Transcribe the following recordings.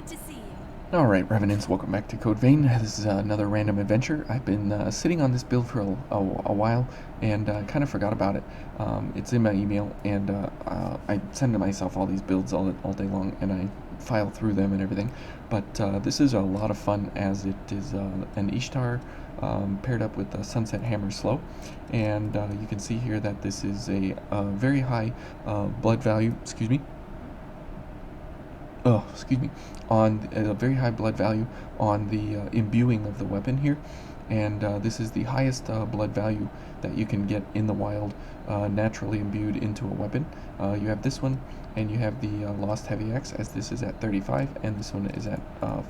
Good to see you. Alright, Revenants, welcome back to Code Vein. This is another random adventure. I've been sitting on this build for a while and kind of forgot about it. It's in my email, and I send to myself all these builds all day long, and I file through them and everything. But this is a lot of fun, as it is an Ishtar paired up with a Sunset Hammer Slow. And you can see here that this is a very high blood value, on a very high blood value on the imbuing of the weapon here, and this is the highest blood value that you can get in the wild, naturally imbued into a weapon. You have this one, and you have the Lost Heavy Axe, as this is at 35, and this one is at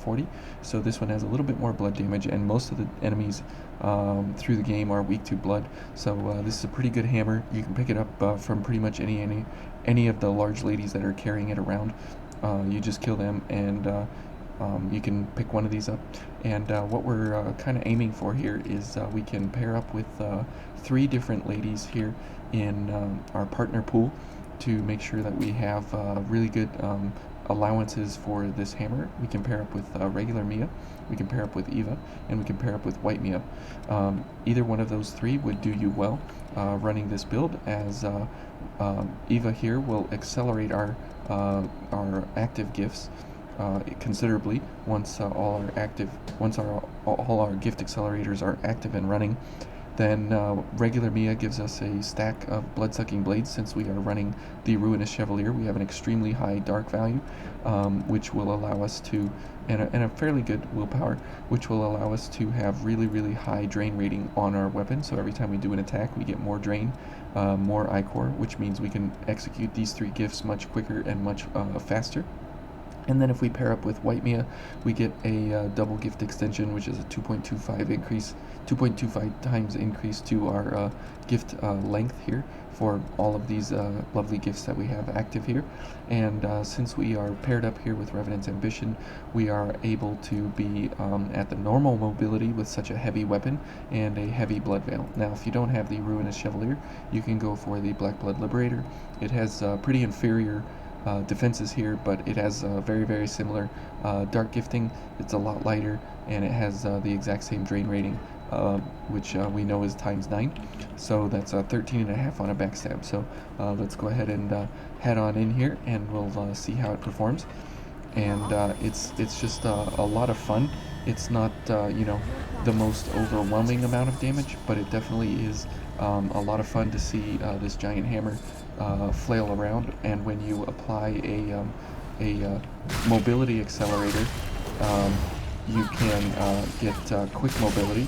40. So this one has a little bit more blood damage, and most of the enemies through the game are weak to blood. So this is a pretty good hammer. You can pick it up from pretty much any of the large ladies that are carrying it around. You just kill them, and you can pick one of these up. And what we're kind of aiming for here is we can pair up with 3 different ladies here in our partner pool to make sure that we have really good allowances for this hammer. We can pair up with regular Mia, we can pair up with Eva, and we can pair up with white Mia. Either one of those 3 would do you well running this build, as Eva here will accelerate our active gifts considerably once all our gift accelerators are active and running. Then regular Mia gives us a stack of blood-sucking blades. Since we are running the Ruinous Chevalier, we have an extremely high dark value, which will allow us to, and a fairly good willpower, which will allow us to have really high drain rating on our weapon. So every time we do an attack, we get more drain, more ichor, which means we can execute these 3 gifts much quicker and much faster. And then if we pair up with White Mia, we get a double gift extension, which is a 2.25 times increase to our gift length here for all of these lovely gifts that we have active here. And since we are paired up here with Revenant's Ambition, we are able to be at the normal mobility with such a heavy weapon and a heavy blood veil. Now, if you don't have the Ruinous Chevalier, you can go for the Black Blood Liberator. It has pretty inferior defenses here, but it has very similar dark gifting. It's a lot lighter, and it has the exact same drain rating, which we know is ×9. So that's 13.5 on a backstab. So let's go ahead and head on in here, and we'll see how it performs. And it's just a lot of fun. It's not the most overwhelming amount of damage, but it definitely is a lot of fun to see this giant hammer flail around. And when you apply a mobility accelerator, you can get quick mobility.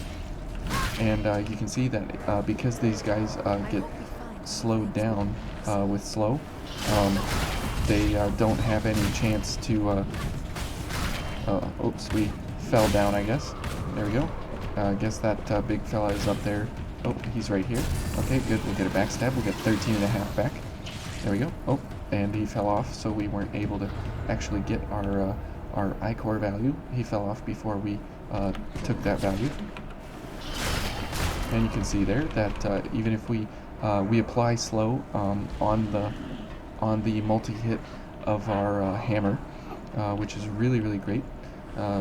And you can see that because these guys get slowed down with slow, they don't have any chance to oops, we fell down, I guess. There we go. I guess that big fella is up there. Oh, he's right here. Okay, good. We'll get a backstab. We'll get 13.5 back. There we go. Oh, and he fell off, so we weren't able to actually get our ichor value. He fell off before we took that value. And you can see there that even if we apply slow on the multi-hit of our hammer, which is really great.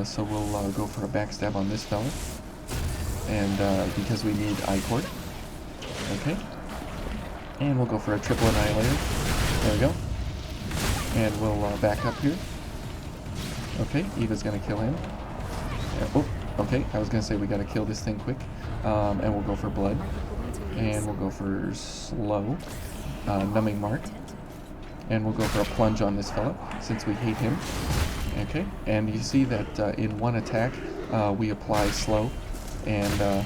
So we'll go for a backstab on this fella, and because we need ichor. Okay, and we'll go for a triple annihilator. There we go. And we'll back up here. Okay, Eva's gonna kill him. Oh, okay, I was gonna say we gotta kill this thing quick. And we'll go for blood, and we'll go for slow, numbing mark, and we'll go for a plunge on this fella since we hate him. Okay, and you see that in one attack we apply slow, and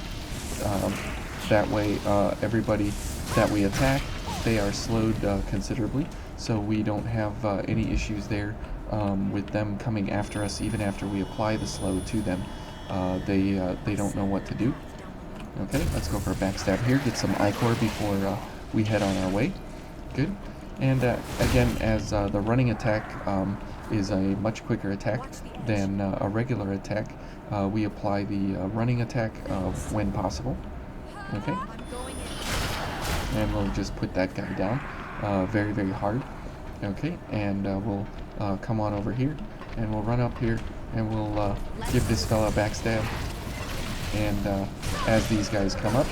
that way everybody that we attack, they are slowed considerably, so we don't have any issues there with them coming after us. Even after we apply the slow to them, they don't know what to do. Okay, let's go for a backstab here, get some ichor before we head on our way. Good. And again, as the running attack is a much quicker attack than a regular attack, we apply the running attack when possible. Okay, and we'll just put that guy down very hard. Okay, and we'll come on over here, and we'll run up here, and we'll give this fella a backstab. And as these guys come up,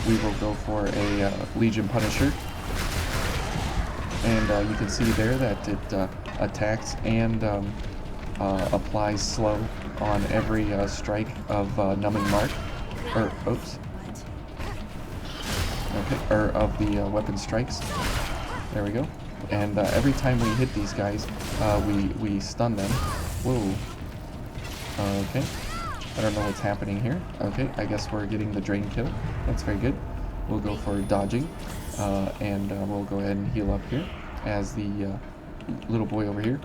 we will go for a Legion Punisher. And you can see there that it attacks and applies slow on every strike of Numbing Mark. Or, oops. Okay, or of the weapon strikes. There we go. And every time we hit these guys, we stun them. Whoa. Okay. I don't know what's happening here. Okay, I guess we're getting the drain kill. That's very good. We'll go for dodging. And we'll go ahead and heal up here as the little boy over here.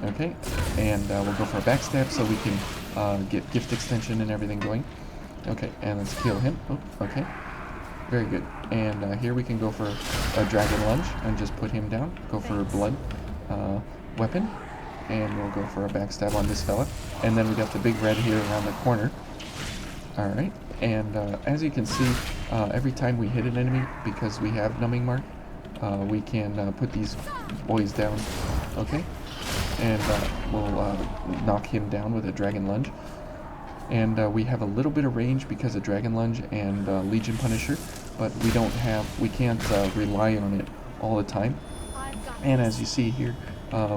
Okay, and we'll go for a backstab so we can get gift extension and everything going. Okay, and let's kill him. Oh, okay. Very good. And here we can go for a dragon lunge and just put him down. Go for a blood weapon. And we'll go for a backstab on this fella. And then we got the big red here around the corner. Alright. And as you can see, every time we hit an enemy, because we have Numbing Mark, we can put these boys down. Okay. And we'll knock him down with a dragon lunge. And we have a little bit of range because of Dragon Lunge and Legion Punisher, but we can't rely on it all the time. And as you see here,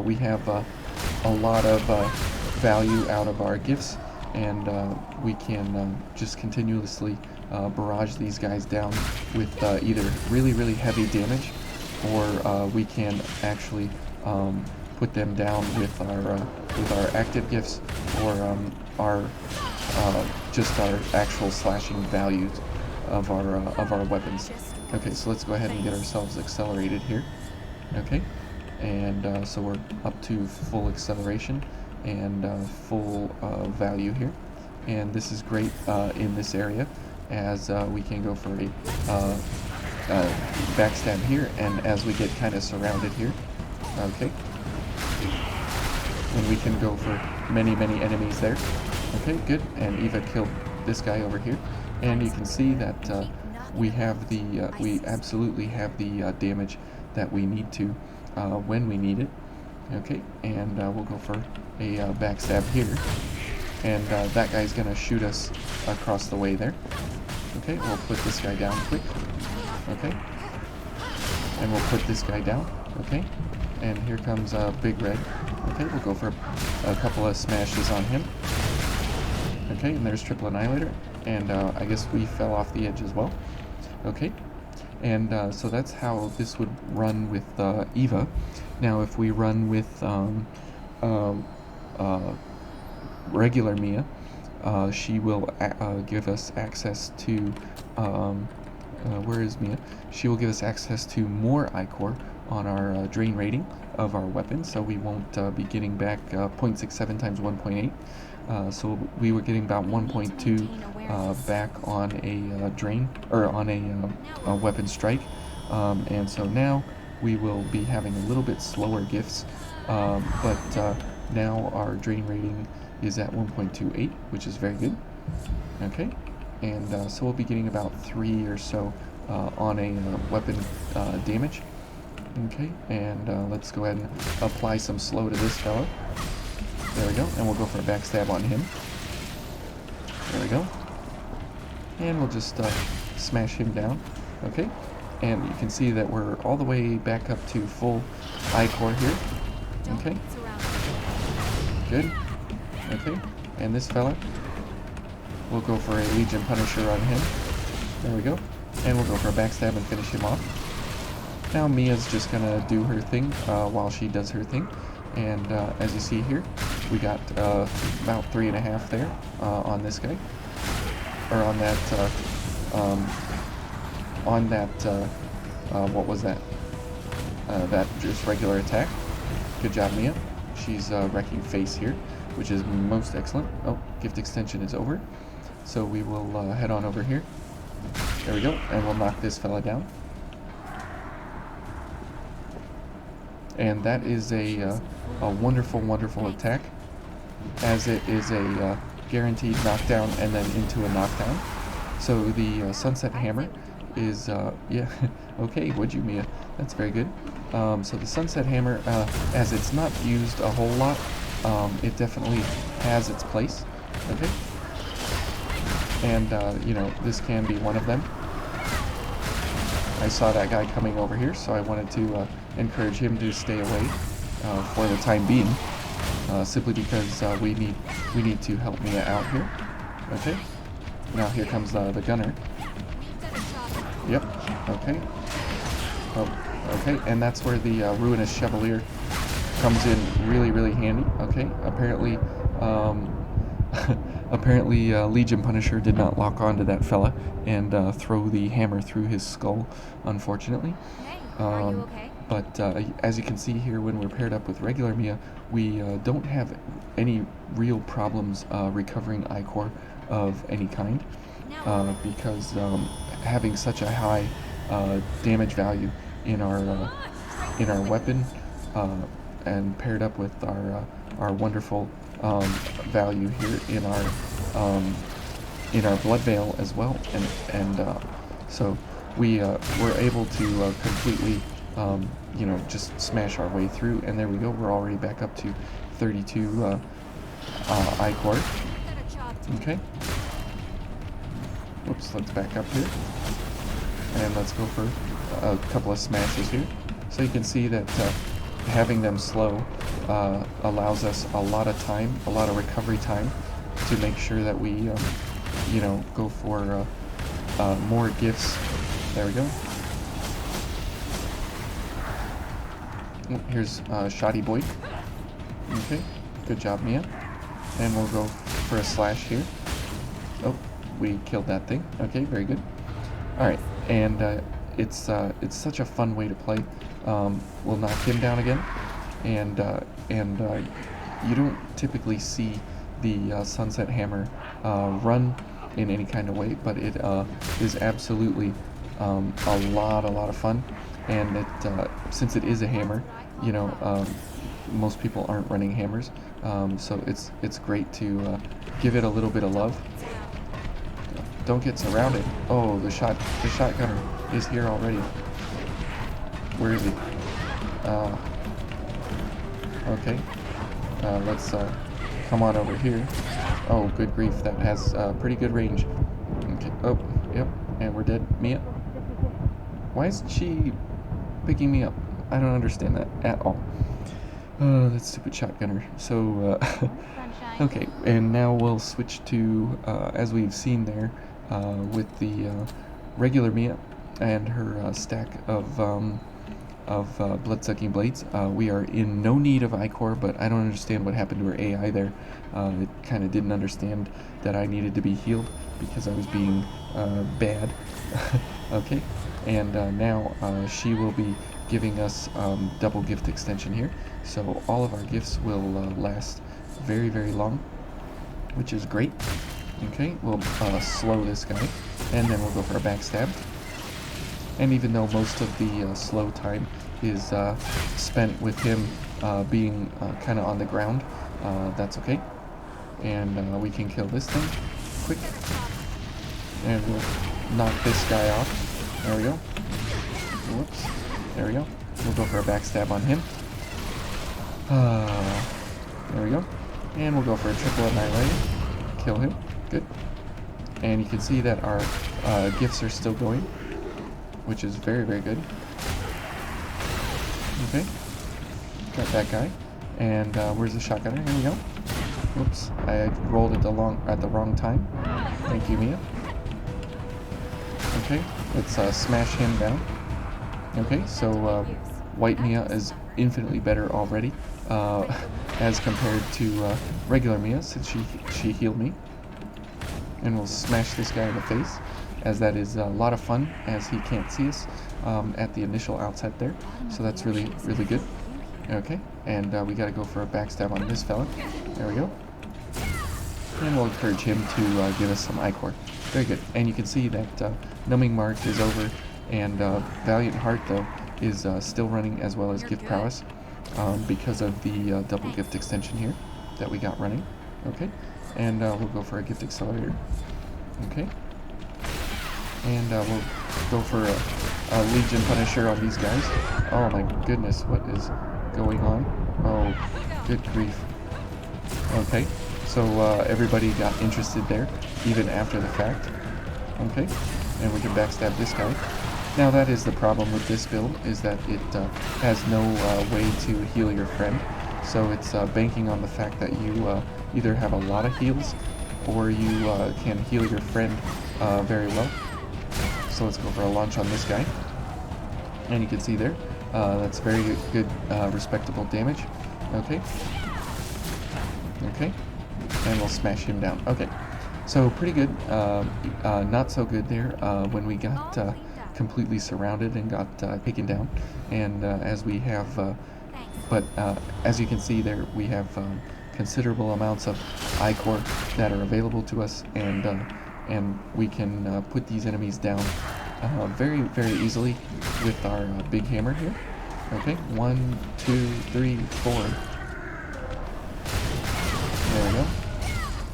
we have a lot of value out of our gifts, and we can just continuously barrage these guys down with either really, really heavy damage, or we can actually put them down with our active gifts, or our just our actual slashing values of our weapons. Okay, so let's go ahead and get ourselves accelerated here. Okay, and so we're up to full acceleration and full value here, and this is great in this area, as we can go for a backstab here, and as we get kind of surrounded here. Okay, and we can go for many enemies there. Okay, good. And Eva killed this guy over here, and you can see that we absolutely have the damage that we need to when we need it. Okay, and we'll go for a backstab here, and that guy's gonna shoot us across the way there. Okay, we'll put this guy down quick. Okay, and we'll put this guy down. Okay, and here comes Big Red. Okay, we'll go for a couple of smashes on him. Okay, and there's Triple Annihilator, and I guess we fell off the edge as well. Okay, and so that's how this would run with Eva. Now if we run with regular Mia, she will give us access to, where is Mia? She will give us access to more Ichor on our drain rating of our weapon, so we won't be getting back 0.67 times 1.8. So we were getting about 1.2 back on a drain, or on a weapon strike, and so now we will be having a little bit slower gifts, but now our drain rating is at 1.28, which is very good. Okay, and so we'll be getting about 3 or so on a weapon damage. Okay, and let's go ahead and apply some slow to this fella. There we go, and we'll go for a backstab on him. There we go. And we'll just smash him down. Okay, and you can see that we're all the way back up to full Ichor here. Okay. Good. Okay, and this fella, we'll go for a Legion Punisher on him. There we go. And we'll go for a backstab and finish him off. Now Mia's just gonna do her thing while she does her thing. And as you see here, we got about 3.5 there on this guy, or on that, what was that? That just regular attack. Good job, Mia. She's wrecking face here, which is most excellent. Oh, gift extension is over. So we will head on over here. There we go, and we'll knock this fella down. And that is a wonderful, wonderful attack, as it is a guaranteed knockdown and then into a knockdown. So the Sunset Hammer is, yeah, okay, would you, Mia? That's very good. So the Sunset Hammer, as it's not used a whole lot, it definitely has its place. Okay, and you know, this can be one of them. I saw that guy coming over here, so I wanted to encourage him to stay away for the time being, simply because we need to help Mia out here. Okay, now here comes the gunner. Yep. Okay. Oh, okay, and that's where the ruinous chevalier comes in really handy. Okay, apparently apparently Legion Punisher did not lock onto that fella and throw the hammer through his skull, unfortunately. Hey, are you okay? But as you can see here, when we're paired up with regular Mia, we don't have any real problems recovering ichor of any kind, because having such a high damage value in our weapon, and paired up with our wonderful value here in our blood veil as well, and so we were able to completely you know, just smash our way through, and there we go. We're already back up to 32 ichor. Okay. Whoops, let's back up here. And let's go for a couple of smashes here. So you can see that having them slow allows us a lot of time, a lot of recovery time, to make sure that we, you know, go for more gifts. There we go. Oh, here's Shoddy Boy. Okay, good job, Mia. And we'll go for a slash here. Oh, we killed that thing. Okay, very good. All right, and it's such a fun way to play. We'll knock him down again, and you don't typically see the Sunset Hammer run in any kind of way, but it is absolutely a lot of fun. And it since it is a hammer, you know, most people aren't running hammers, so it's great to give it a little bit of love. Don't get surrounded. Oh, the shotgunner is here already. Where is he? Okay. Let's come on over here. Oh, good grief, that has pretty good range. Okay. Oh, yep. And we're dead. Mia? Why isn't she picking me up? I don't understand that at all. That stupid shotgunner. So, okay, and now we'll switch to, as we've seen there, with the regular Mia and her stack of blood-sucking blades. We are in no need of ichor, but I don't understand what happened to her AI there. It kind of didn't understand that I needed to be healed because I was being bad. Okay, and now she will be giving us double gift extension here, so all of our gifts will last very long, which is great. Okay, we'll slow this guy, and then we'll go for a backstab. And even though most of the slow time is spent with him being kind of on the ground, that's okay. And we can kill this thing quick, and we'll knock this guy off. There we go. Whoops. There we go. We'll go for a backstab on him. There we go. And we'll go for a triple annihilator. Kill him. Good. And you can see that our gifts are still going, which is very good. Okay. Got that guy. And where's the shotgunner? Here we go. Whoops. I rolled it at the wrong time. Thank you, Mia. Okay. Let's smash him down. Okay, so White Mia is infinitely better already, as compared to regular Mia, since she healed me. And we'll smash this guy in the face, as that is a lot of fun, as he can't see us at the initial outset there. So that's really good. Okay, and we gotta go for a backstab on this fella. There we go. And we'll encourage him to give us some ichor. Very good. And you can see that Numbing Mark is over, and Valiant Heart, though, is still running, as well as Gift Prowess, because of the double gift extension here that we got running. Okay, and we'll go for a gift accelerator. Okay, and we'll go for a Legion Punisher on these guys. Oh my goodness, what is going on? Oh, good grief. Okay, so everybody got interested there, even after the fact. Okay, and we can backstab this guy. Now that is the problem with this build, is that it has no way to heal your friend. So it's banking on the fact that you either have a lot of heals, or you can heal your friend very well. So let's go for a launch on this guy. And you can see there, that's very good, respectable damage. Okay. Okay. And we'll smash him down. Okay. So pretty good. Not so good there when we got completely surrounded and got taken down. And as we have, as you can see there, we have considerable amounts of I-core that are available to us, and we can put these enemies down very, very easily with our big hammer here. Okay, 1, 2, 3, 4. There we go.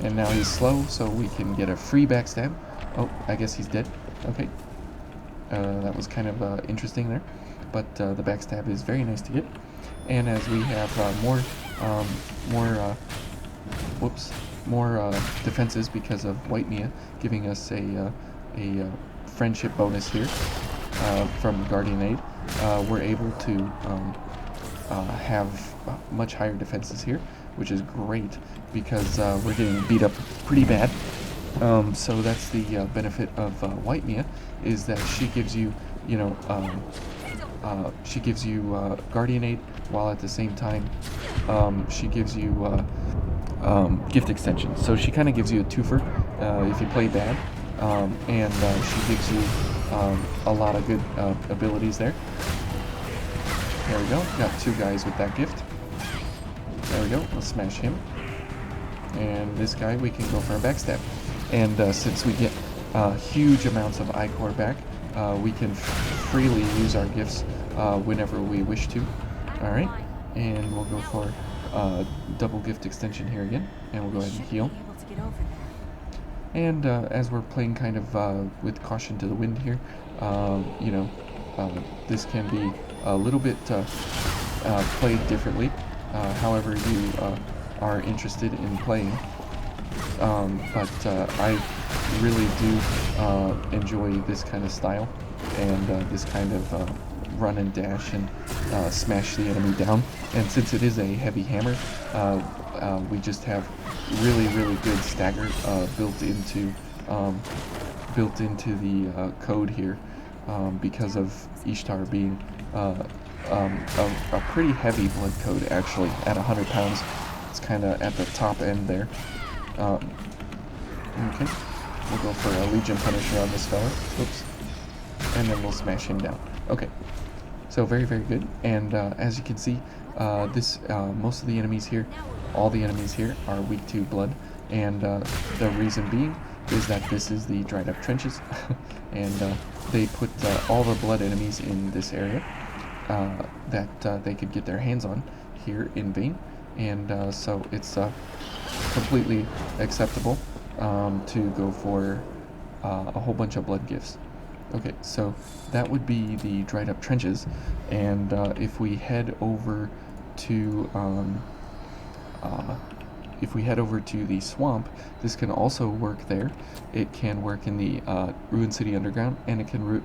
And now he's slow, so we can get a free backstab. Oh, I guess he's dead. Okay. That was kind of interesting there. But the backstab is very nice to get. And as we have more defenses because of White Mia giving us a friendship bonus here from Guardian Aid, we're able to have much higher defenses here, which is great because we're getting beat up pretty bad. So that's the benefit of White Mia, is that she gives you, she gives you Guardian Aid, while at the same time she gives you gift extension. So she kind of gives you a twofer if you play bad, and she gives you a lot of good abilities there. There we go, got 2 guys with that gift. There we go, let's smash him. And this guy, we can go for a backstab. And since we get huge amounts of I-core back, we can freely use our gifts whenever we wish to. Alright, and we'll go for double gift extension here again, and we'll go ahead and heal. And as we're playing kind of with caution to the wind here, this can be a little bit played differently, however you are interested in playing. But I really do enjoy this kind of style, and this kind of run and dash and smash the enemy down. And since it is a heavy hammer, we just have really, really good stagger built into the code here, because of Ishtar being a pretty heavy blood code, actually. At 100 pounds, it's kind of at the top end there. Okay, we'll go for a Legion Punisher on this fella. Oops. And then we'll smash him down. Okay, so very, very good. And as you can see, most of the enemies here, all the enemies here, are weak to blood. And the reason being is that this is the dried up trenches, and they put all the blood enemies in this area that they could get their hands on here in Vane. And so it's completely acceptable to go for a whole bunch of blood gifts. Okay, so that would be the dried up trenches, and if we head over to the swamp, this can also work there. It can work in the Ruined City Underground, and it can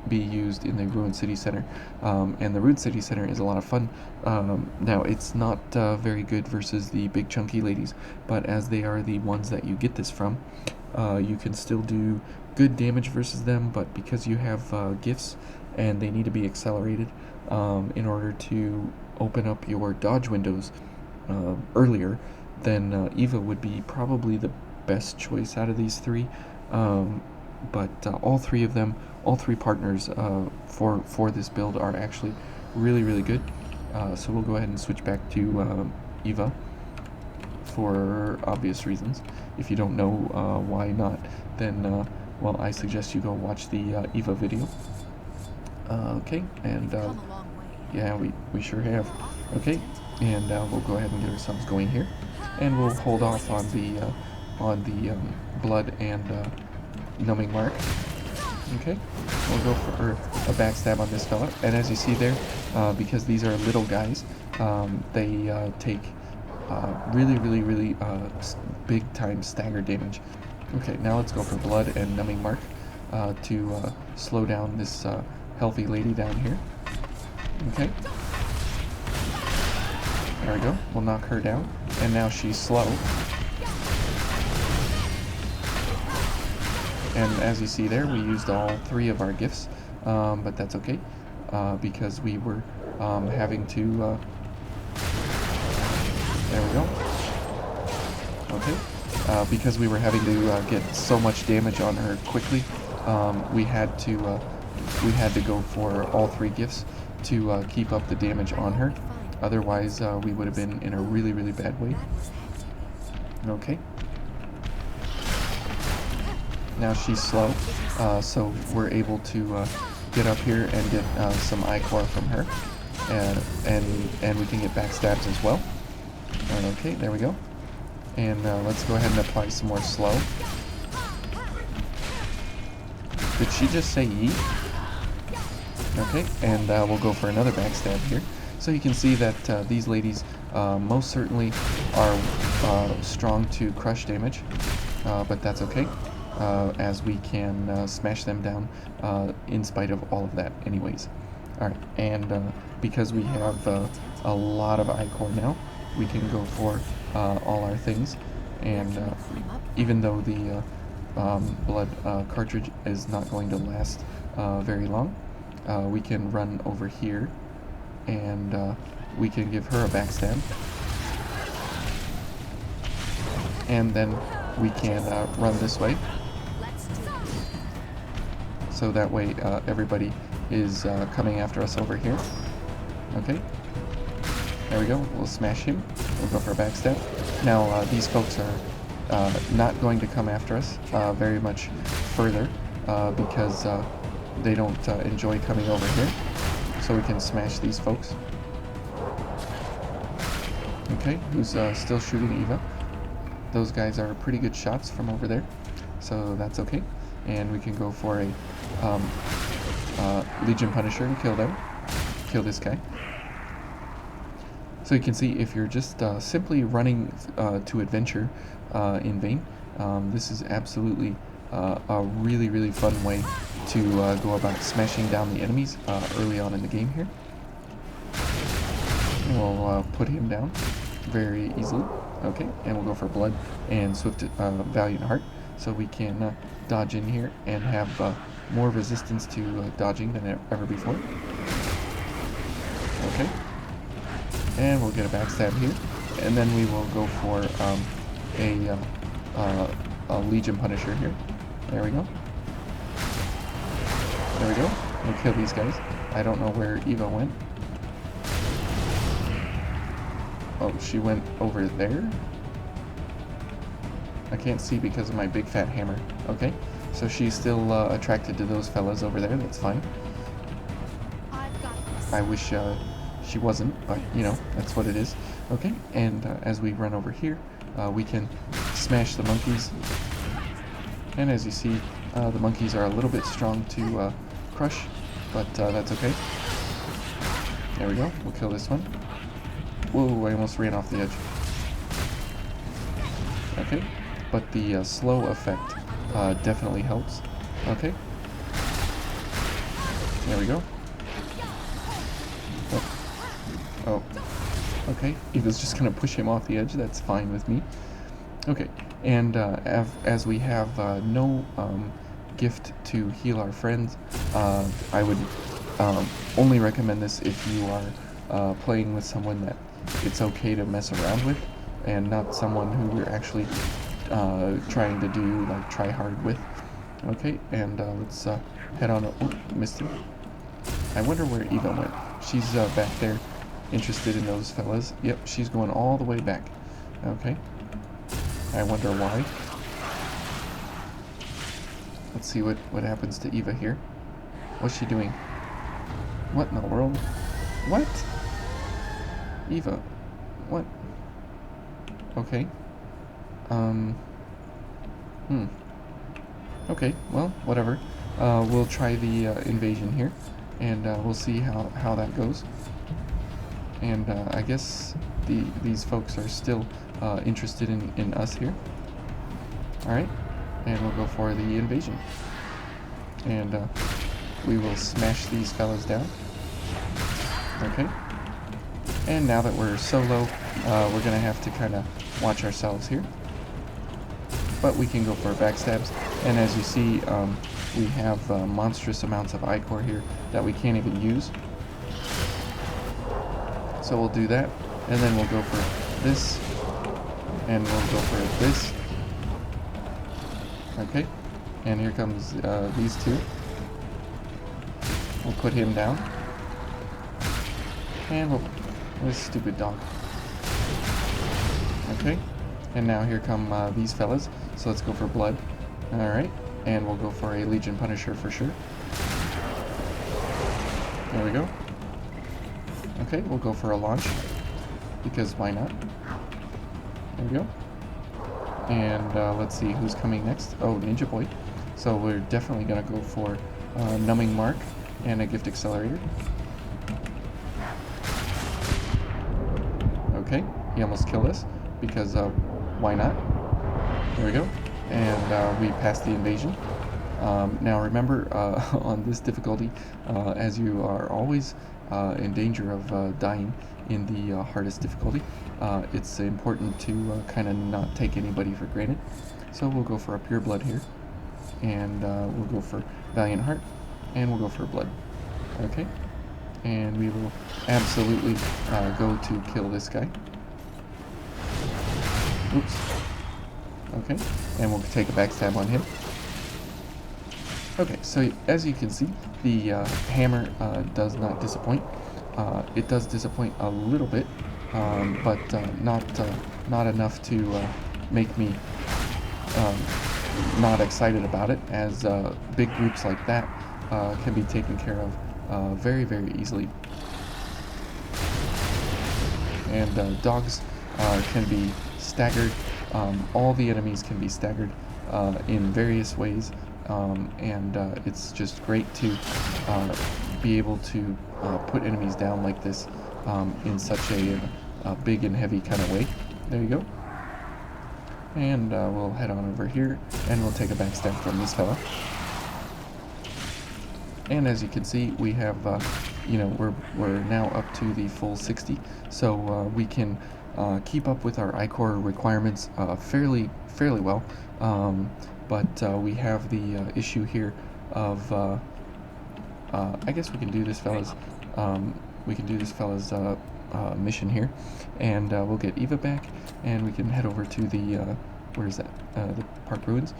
be used in the Ruined City Center. And the Ruined City Center is a lot of fun. Now, it's not very good versus the big chunky ladies, but as they are the ones that you get this from, you can still do good damage versus them, but because you have gifts and they need to be accelerated in order to open up your dodge windows earlier, then Eva would be probably the best choice out of these three. But all three of them, all three partners for this build are actually really, really good. So we'll go ahead and switch back to Eva for obvious reasons. If you don't know why not, then well, I suggest you go watch the Eva video. Okay, and yeah, we sure have. Okay, and we'll go ahead and get ourselves going here, and we'll hold off on the blood and numbing mark. Okay, we'll go for a backstab on this fella, and as you see there, because these are little guys, they take really big time stagger damage. Okay, now let's go for blood and numbing mark to slow down this healthy lady down here. Okay. There we go. We'll knock her down. And now she's slow. And as you see there, we used all 3 of our gifts. But that's okay. Because we were having to... there we go. Okay. Because we were having to get so much damage on her quickly, we had to go for all 3 gifts to keep up the damage on her. Otherwise, we would have been in a really bad way. Okay. Now she's slow, so we're able to get up here and get some I-core from her, and we can get backstabs as well. Okay, there we go. And let's go ahead and apply some more slow. Did she just say yeet? Okay, and we'll go for another backstab here. So you can see that these ladies most certainly are strong to crush damage, but that's okay, as we can smash them down in spite of all of that anyways. Alright, and because we have a lot of I-core now, we can go for all our things, and even though the blood cartridge is not going to last very long, we can run over here and we can give her a backstab, and then we can run this way, so that way everybody is coming after us over here. Okay, there we go. We'll smash him. We'll go for a backstab. Now these folks are not going to come after us very much further because they don't enjoy coming over here, so we can smash these folks. Okay, who's still shooting Eva? Those guys are pretty good shots from over there, so that's okay. And we can go for a Legion Punisher and kill them. Kill this guy. So you can see, if you're just simply running to adventure in vain, this is absolutely a really fun way to go about smashing down the enemies early on in the game here. And we'll put him down very easily. Okay, and we'll go for blood and swift valiant heart, so we can dodge in here and have more resistance to dodging than ever before. Okay, and we'll get a backstab here, and then we will go for a Legion Punisher here. There we go. There we go. We'll kill these guys. I don't know where Eva went. Oh, she went over there? I can't see because of my big fat hammer. Okay, so she's still attracted to those fellas over there. That's fine. I wish she wasn't, but you know, that's what it is. Okay, and as we run over here, we can smash the monkeys. And as you see, the monkeys are a little bit strong to crush, but that's okay. There we go. We'll kill this one. Whoa, I almost ran off the edge. Okay, but the slow effect definitely helps. Okay. There we go. Oh. Okay, Eva's just gonna push him off the edge. That's fine with me. Okay, and as we have no gift to heal our friends, I would only recommend this if you are playing with someone that it's okay to mess around with, and not someone who we're actually trying to do like try hard with. Okay, and let's head on. Oh, missed him. I wonder where Eva went. She's back there, interested in those fellas. Yep, she's going all the way back. Okay. I wonder why. Let's see what happens to Eva here. What's she doing? What in the world? What? Eva. What? Okay. Okay, well, whatever. We'll try the invasion here, and we'll see how that goes. And I guess these folks are still interested in us here. Alright, and we'll go for the invasion. And we will smash these fellas down. Okay. And now that we're so low, we're going to have to kind of watch ourselves here. But we can go for backstabs. And as you see, we have monstrous amounts of I-core here that we can't even use. So we'll do that. And then we'll go for this. And we'll go for this. Okay. And here comes these two. We'll put him down. And we'll... This stupid dog. Okay. And now here come these fellas. So let's go for blood. Alright. And we'll go for a Legion Punisher for sure. There we go. Okay, we'll go for a launch. Because why not? There we go. And let's see who's coming next. Oh, Ninja Boy. So we're definitely going to go for Numbing Mark and a Gift Accelerator. Okay, he almost killed us because why not? There we go. And we passed the invasion. Now remember, on this difficulty, as you are always in danger of dying in the hardest difficulty, it's important to kind of not take anybody for granted. So we'll go for a Pure Blood here. And we'll go for Valiant Heart. And we'll go for Blood. Okay. And we will absolutely go to kill this guy. Oops. Okay. And we'll take a backstab on him. Okay, so as you can see, the hammer does not disappoint. It does disappoint a little bit, but not enough to make me not excited about it, as big groups like that can be taken care of very, very easily. And dogs can be staggered. All the enemies can be staggered in various ways. And it's just great to be able to put enemies down like this in such a big and heavy kind of way. There you go. And we'll head on over here, and we'll take a backstab from this fella. And as you can see, we have, you know, we're now up to the full 60, so we can keep up with our I-core requirements fairly well. But we have the issue here of, I guess we can do this fella's, mission here, and we'll get Eva back, and we can head over to the, where is that, the Park Ruins,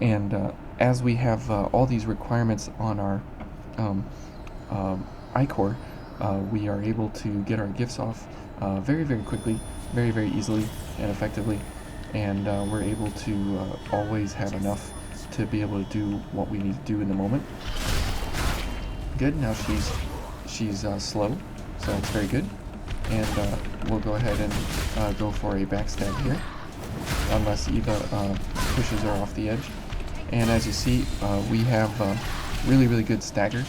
and as we have all these requirements on our I-core, we are able to get our gifts off very, very quickly, very, very easily and effectively. And we're able to always have enough to be able to do what we need to do in the moment. Good, now she's slow, so that's very good. And we'll go ahead and go for a backstab here, unless Eva pushes her off the edge. And as you see, we have really, really good stagger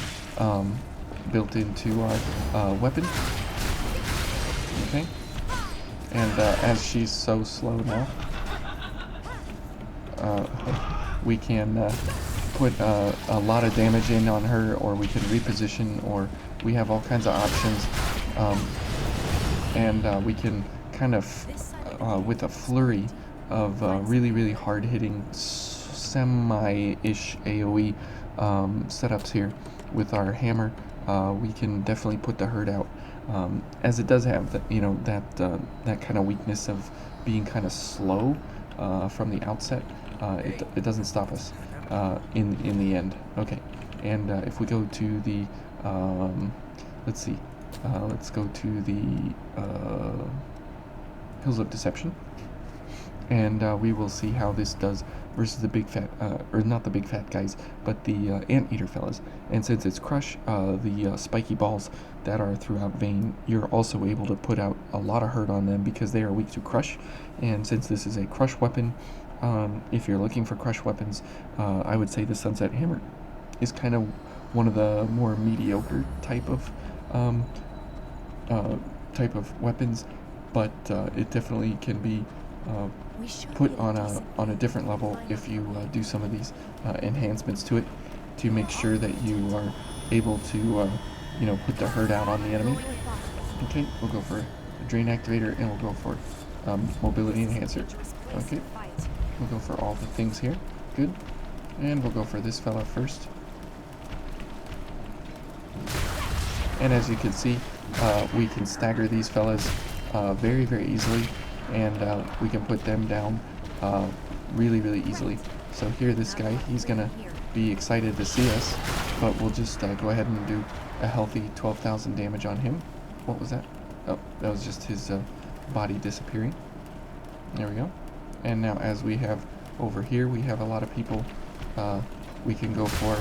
built into our weapon. Okay. And as she's so slow now, we can put a lot of damage in on her, or we can reposition, or we have all kinds of options, and we can kind of, with a flurry of really, really hard-hitting, semi-ish AoE setups here with our hammer, we can definitely put the herd out. As it does have that, you know, that kind of weakness of being kind of slow from the outset. It doesn't stop us in the end. Okay, and if we go to the let's see, let's go to the Hills of Deception, and we will see how this does versus the big fat, or not the big fat guys, but the anteater fellas. And since it's crush, the spiky balls that are throughout Vayne, you're also able to put out a lot of hurt on them because they are weak to crush. And since this is a crush weapon, if you're looking for crush weapons, I would say the Sunset Hammer is kind of one of the more mediocre type of type of weapons, but it definitely can be put on a different level if you do some of these enhancements to it to make sure that you are able to put the hurt out on the enemy. Okay, we'll go for a drain activator, and we'll go for mobility enhancer. Okay, we'll go for all the things here. Good. And we'll go for this fella first. And as you can see, we can stagger these fellas very, very easily, and we can put them down really, really easily. So here, this guy, he's gonna be excited to see us, but we'll just go ahead and do a healthy 12,000 damage on him. What was that? Oh, that was just his body disappearing. There we go. And now, as we have over here, we have a lot of people. We can go for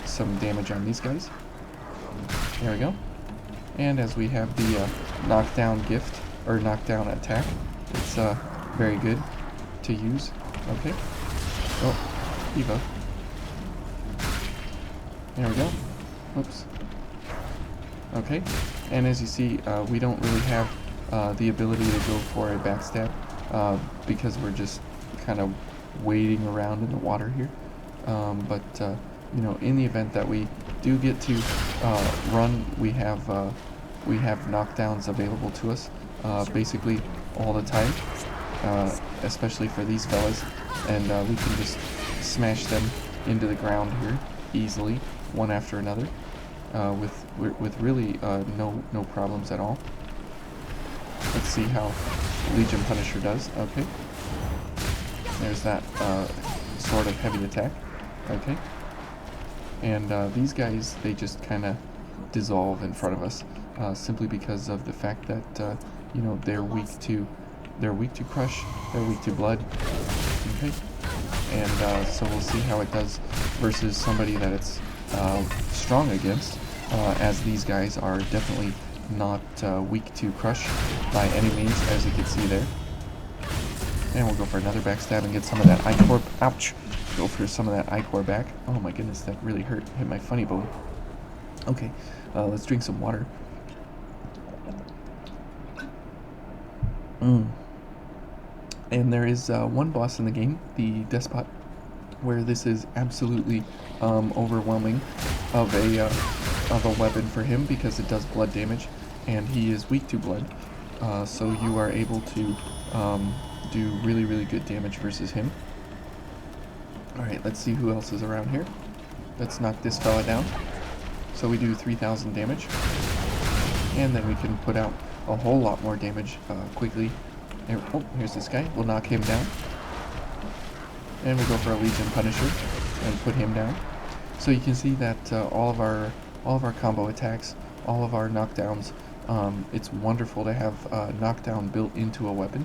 some damage on these guys. There we go. And as we have the knockdown gift, or knockdown attack, it's very good to use. Okay. Oh, Eva. There we go. Oops. Okay. And as you see, we don't really have the ability to go for a backstab because we're just kind of wading around in the water here. But in the event that we do get to run, we have knockdowns available to us basically all the time, especially for these fellas, and we can just smash them into the ground here easily, one after another, with really no problems at all. Let's see how Legion Punisher does. Okay, there's that sort of heavy attack. Okay. And these guys, they just kind of dissolve in front of us, simply because of the fact that they're weak to crush, they're weak to blood. Okay, and so we'll see how it does versus somebody that it's strong against, as these guys are definitely not weak to crush by any means, as you can see there. And we'll go for another backstab and get some of that I-Corp. Ouch! Go for some of that I-Core back. Oh my goodness, that really hurt. Hit my funny bone. Okay, let's drink some water. And there is one boss in the game, the Despot, where this is absolutely overwhelming of a weapon for him because it does blood damage, and he is weak to blood. So you are able to do really, really good damage versus him. Alright, let's see who else is around here. Let's knock this fella down. So we do 3,000 damage. And then we can put out a whole lot more damage quickly. Oh, here's this guy. We'll knock him down. And we'll go for a Legion Punisher and put him down. So you can see that all of our combo attacks, all of our knockdowns, it's wonderful to have knockdown built into a weapon,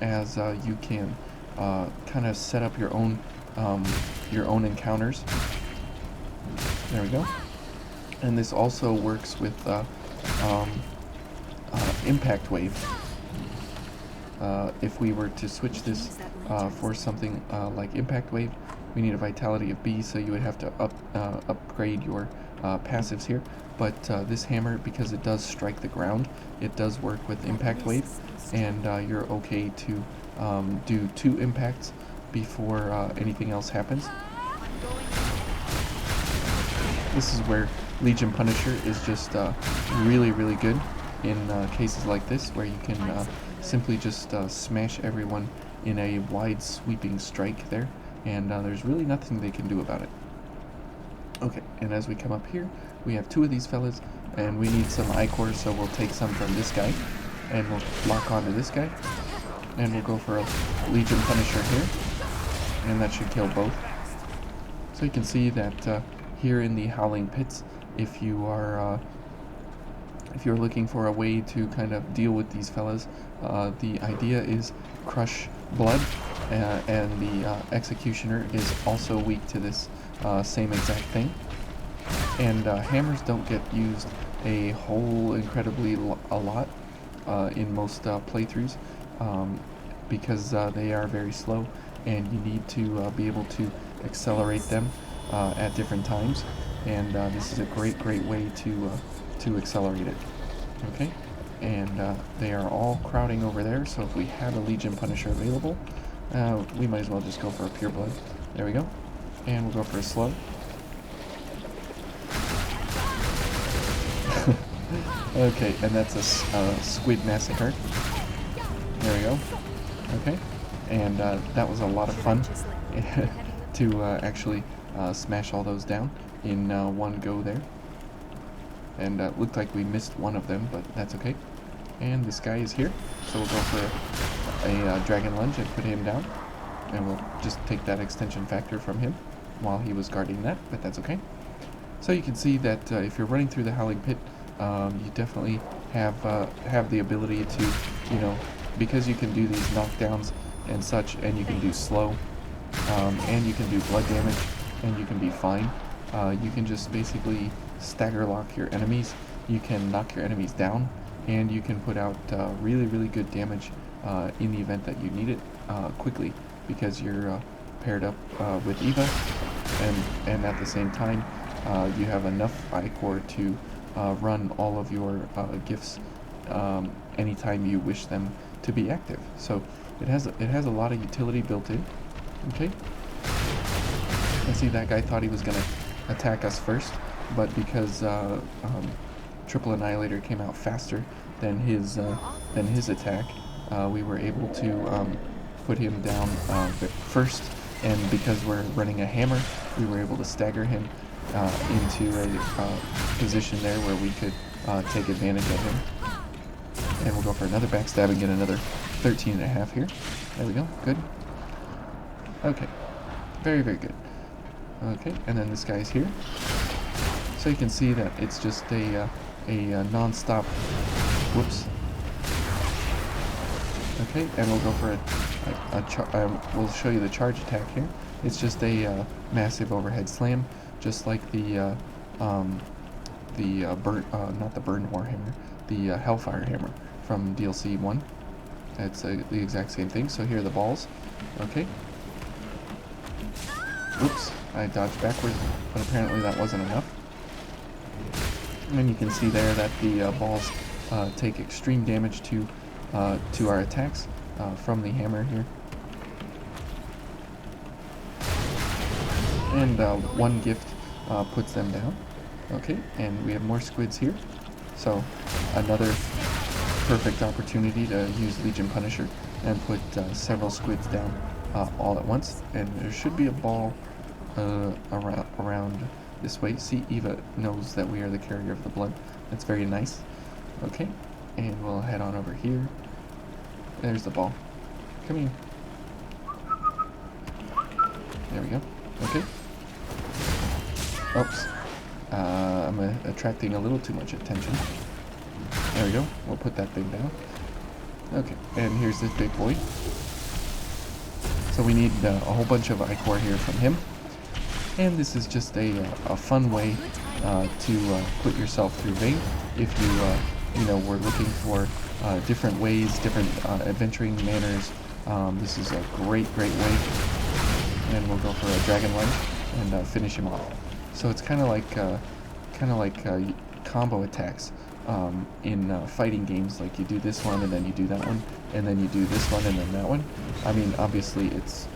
as you can kind of set up your own encounters. There we go. And this also works with Impact Wave. If we were to switch this for something like Impact Wave, we need a Vitality of B, so you would have to upgrade your passives here. But this hammer, because it does strike the ground, it does work with Impact Wave, and you're okay to do 2 impacts before anything else happens. This is where Legion Punisher is just really, really good in cases like this, where you can simply just smash everyone in a wide sweeping strike there, and there's really nothing they can do about it. Okay, and as we come up here, we have 2 of these fellas, and we need some I-Cores, so we'll take some from this guy, and we'll lock onto this guy, and we'll go for a Legion Punisher here, and that should kill both. So you can see that here in the Howling Pits, if you're looking for a way to kind of deal with these fellas, the idea is crush blood, and the Executioner is also weak to this same exact thing. And hammers don't get used a whole incredibly a lot in most playthroughs, because they are very slow, and you need to be able to accelerate them at different times, and this is a great way to accelerate it. Okay, and they are all crowding over there, so if we had a Legion Punisher available, we might as well just go for a Pure Blood. There we go. And we'll go for a Slug. Okay, and that's a Squid Massacre. There we go. Okay, and that was a lot of fun to actually smash all those down in one go there. And looked like we missed one of them, but that's okay. And this guy is here, so we'll go for a Dragon Lunge and put him down. And we'll just take that extension factor from him while he was guarding that, but that's okay. So you can see that if you're running through the Howling Pit, you definitely have the ability to, you know, because you can do these knockdowns and such, and you can do slow, and you can do blood damage, and you can be fine. You can just basically stagger lock your enemies, you can knock your enemies down, and you can put out really, really good damage in the event that you need it quickly, because you're paired up with Eva, and at the same time you have enough I-Core to run all of your gifts anytime you wish them to be active. So it has a lot of utility built in. Okay. I see that guy thought he was gonna attack us first, but because Triple Annihilator came out faster than his attack, we were able to put him down first, and because we're running a hammer, we were able to stagger him into a position there where we could take advantage of him. And we'll go for another backstab and get another 13.5 here. There we go, good. Okay, very, very good. Okay, and then this guy's here. So you can see that it's just a non-stop, whoops. Okay, and we'll go for we'll show you the charge attack here. It's just a massive overhead slam, just like the not the Burned Warhammer, the Hellfire Hammer from DLC 1. It's the exact same thing. So here are the balls. Okay. Oops, I dodged backwards, but apparently that wasn't enough. And you can see there that the balls take extreme damage to our attacks from the hammer here. And one gift puts them down. Okay, and we have more squids here. So another perfect opportunity to use Legion Punisher and put several squids down all at once. And there should be a ball around this way. See, Eva knows that we are the carrier of the blood. That's very nice. Okay, and we'll head on over here. There's the ball. Come here. There we go. Okay. Oops. I'm attracting a little too much attention. There we go. We'll put that thing down. Okay, and here's this big boy. So we need a whole bunch of I-Core here from him. And this is just a fun way to put yourself through Ving if you know, we're looking for different ways, different adventuring manners. This is a great way. And we'll go for a Dragon Lunge and finish him off. So it's kind of like combo attacks in fighting games. Like you do this one and then you do that one, and then you do this one and then that one. I mean, obviously it's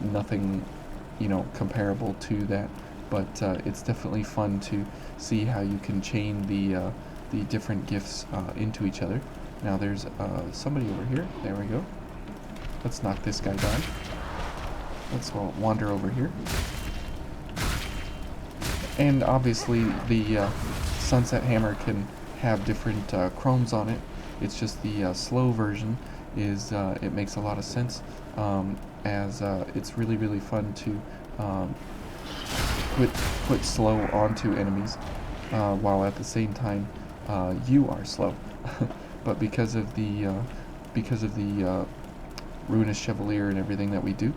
nothing, you know, comparable to that, but it's definitely fun to see how you can chain the different gifts into each other. Now there's somebody over here. There we go. Let's knock this guy down. Let's wander over here. And obviously the Sunset Hammer can have different chromes on it. It's just the slow version is it makes a lot of sense, as it's really fun to put slow onto enemies while at the same time you are slow. But because of the Ruinous Chevalier and everything that we do,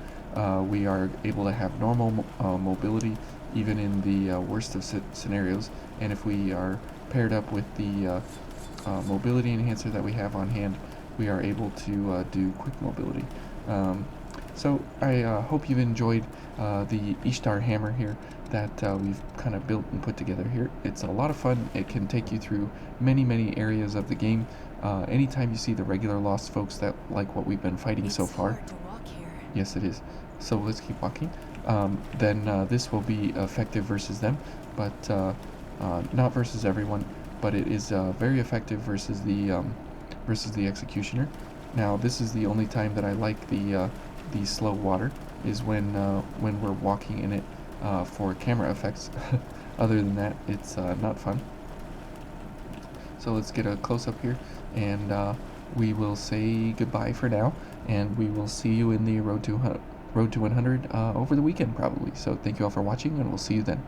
we are able to have normal mobility even in the worst of scenarios. And if we are paired up with the mobility enhancer that we have on hand, we are able to do quick mobility. So I hope you've enjoyed the Ishtar hammer here that we've kind of built and put together here. It's a lot of fun. It can take you through many areas of the game. Anytime you see the regular Lost folks that like what we've been fighting so far. Hard to walk here. Yes, it is. So let's keep walking. Then this will be effective versus them, but not versus everyone. But it is very effective versus the executioner. Now this is the only time that I like the slow water is when we're walking in it for camera effects. Other than that, it's not fun. So let's get a close up here, and we will say goodbye for now, and we will see you in the Road to 100 over the weekend probably. So thank you all for watching, and we'll see you then.